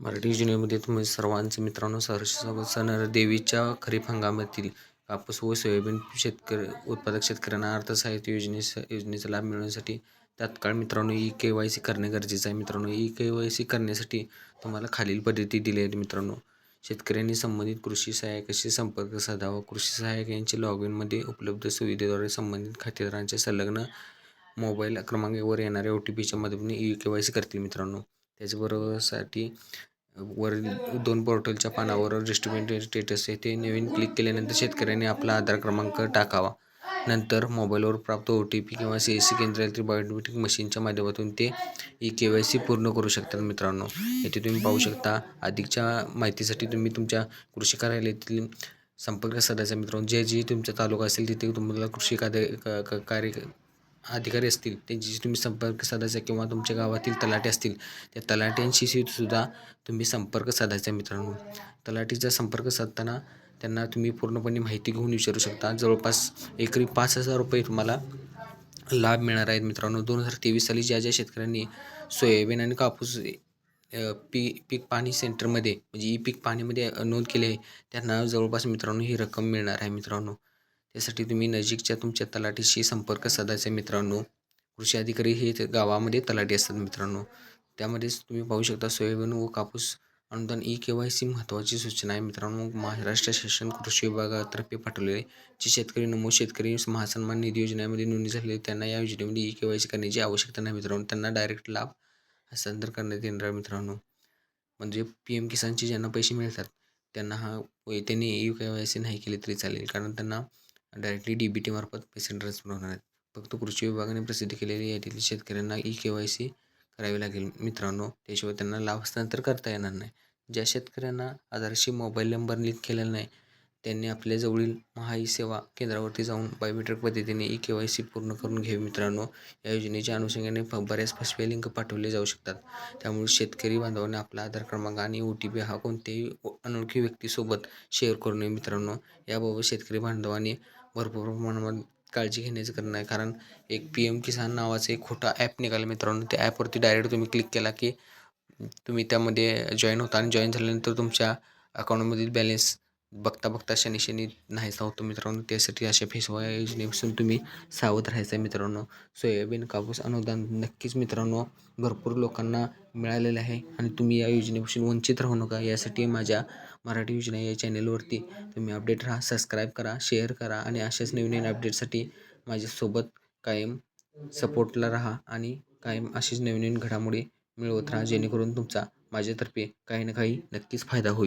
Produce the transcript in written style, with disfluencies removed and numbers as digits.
मराठी योजनेमध्ये तुम्ही सर्वांचे मित्रांनो सहर्ष स्वागत. सण देवीच्या खरीप हंगामातील कापूस व सोयाबीन उत्पादक शेतकऱ्यांना अर्थसहाय्य योजनेचा लाभ मिळवण्यासाठी तात्काळ मित्रांनो KYC करणे गरजेचं आहे. मित्रांनो KYC करण्यासाठी तुम्हाला खालील पद्धती दिल्या आहेत. मित्रांनो, शेतकऱ्यांनी संबंधित कृषी सहाय्यकाशी संपर्क साधावा. कृषी सहाय्यक यांचे लॉगिनमध्ये उपलब्ध सुविधेद्वारे संबंधित खातेदारांच्या संलग्न मोबाईल क्रमांकावर येणाऱ्या OTPच्या मदतीने KYC करतील. मित्रांनो, त्याचबरोबरसाठी वरील 2 पोर्टलच्या पानावर डिस्ट्रीब्युटेड स्टेटस ते नवीन क्लिक केल्यानंतर शेतकऱ्यांनी आपला आधार क्रमांक टाकावा. नंतर मोबाईलवर प्राप्त OTP किंवा CSC केंद्रातील बायोमेट्रिक मशीनच्या माध्यमातून ते KYC पूर्ण करू शकतात. मित्रांनो, येथे तुम्ही पाहू शकता. अधिकच्या माहितीसाठी तुम्ही तुमच्या कृषी कार्यालयातील संपर्क साधायचा. मित्रांनो, जे तुमचा तालुका असेल तिथे तुम्हाला कृषी कार्य अधिकारी असतील त्यांच्याशी तुम्ही संपर्क साधायचा किंवा तुमच्या गावातील तलाठी असतील त्या तलाट्यांशी सुद्धा तुम्ही संपर्क साधायचा. मित्रांनो, तलाठीचा संपर्क साधताना त्यांना तुम्ही पूर्णपणे माहिती घेऊन विचारू शकता. जवळपास एकरी 5,000 रुपये तुम्हाला लाभ मिळणार आहेत. मित्रांनो, 2023 साली ज्या शेतकऱ्यांनी सोयाबीन आणि कापूस पीक पाणी सेंटरमध्ये म्हणजे पीक पाणीमध्ये नोंद केली आहे त्यांना जवळपास मित्रांनो ही रक्कम मिळणार आहे. मित्रांनो, त्यासाठी तुम्ही नजीकच्या तुमच्या तलाठीशी संपर्क साधायचा. मित्रांनो, कृषी अधिकारी हे गावामध्ये तलाठी असतात. मित्रांनो, त्यामध्येच तुम्ही पाहू शकता सोयाबीन व कापूस अनुदान KYC महत्त्वाची सूचना आहे. मित्रांनो, महाराष्ट्र शासन कृषी विभागातर्फे पाठवलेले जे शेतकरी नमूद शेतकरी महासन्मान निधी योजनेमध्ये नोंदणी झाली त्यांना या योजनेमध्ये KYC करण्याची आवश्यकता नाही. मित्रांनो, त्यांना डायरेक्ट लाभ हस्तांतर करण्यात येणार. मित्रांनो, म्हणजे PM किसानचे ज्यांना पैसे मिळतात त्यांना त्यांनी KYC नाही केली तरी चालेल, कारण त्यांना डायरेक्टली DBT मार्फत पैसे ट्रान्सफर होणार आहेत. फक्त कृषी विभागाने प्रसिद्ध केलेल्या यादीतील शेतकऱ्यांना KYC करावी लागेल. मित्रांनो, त्याशिवाय त्यांना लाभ हस्तांतर करता येणार नाही. ज्या शेतकऱ्यांना आधारशी मोबाईल नंबर लिंक केलेला नाही त्यांनी आपल्या जवळील महाई सेवा केंद्रावरती जाऊन बायोमेट्रिक पद्धतीने KYC पूर्ण करून घ्यावे. मित्रांनो, या योजनेच्या अनुषंगाने बऱ्याच फसव्या लिंक पाठवले जाऊ शकतात. त्यामुळे शेतकरी बांधवांनी आपला आधार क्रमांक आणि OTP हा कोणत्याही अनोळखी व्यक्तीसोबत शेअर करू नये. मित्रांनो, याबाबत शेतकरी बांधवांनी भरपूर प्रमाणात काळजी घेण्याचं करणं आहे, कारण एक PM किसान नावाचं एक खोटा ॲप निघालं. मित्रांनो, त्या ॲपवरती डायरेक्ट तुम्ही क्लिक केला की तुम्ही त्यामध्ये जॉईन होता आणि जॉईन झाल्यानंतर तुमच्या अकाउंटमधील बॅलेन्स बघता शनी नाहीसा होतो. मित्रांनो, त्यासाठी अशा फसव्या योजनेपासून तुम्ही सावध राहायचं आहे. मित्रांनो, सोयाबीन कापूस अनुदान नक्कीच मित्रांनो भरपूर लोकांना मिळालेलं आहे आणि तुम्ही या योजनेपासून वंचित राहू नका. यासाठी माझ्या मराठी योजना या चॅनेलवरती तुम्ही अपडेट राहा, सबस्क्राईब करा, शेअर करा आणि अशाच नवीन अपडेटसाठी माझ्यासोबत कायम सपोर्टला राहा आणि कायम अशीच नवीन घडामोडी मिळवत राहा, जेणेकरून तुमचा माझ्यातर्फे काही ना काही नक्कीच फायदा होईल.